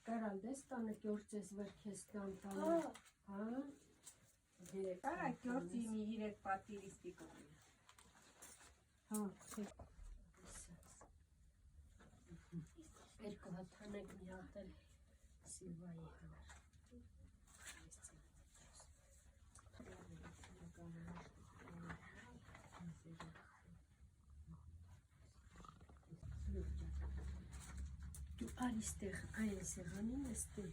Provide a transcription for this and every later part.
Կարալ դեստանը գործես վրքես տանտանը, հա? Կարա գործի մի 3 պատիրիստի կողմի։ Հա, երկու հատանեք մի հատել Սիլվայի համար։ Դու արիստեղ այն սեղանին եստեղ։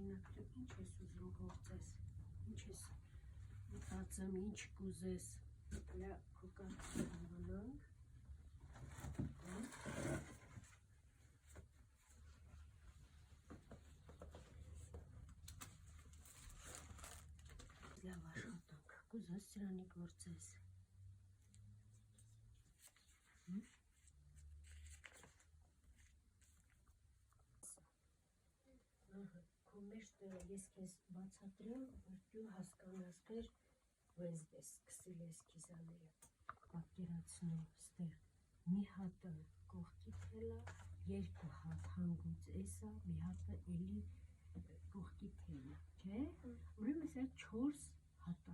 Օրինակ դու ինչ ես ուզում գործես, ինչ ես մտածում, ինչ կուզես, դրա քո կարծիքն անանք։ Լավ աշխատանք, կուզես սրանի գործես։ Քո մեջ ես քեզ բացատրեմ, որ դու հասկանաս, որ ես սկսել ես քիզաները պատկերացնել ստեղ մի հատը կողքի թելա, երկու հատ հանգույց էսա, մի հատը էլի կողքի թելա, չէ՞։ Ուրեմն սա 4 հատ է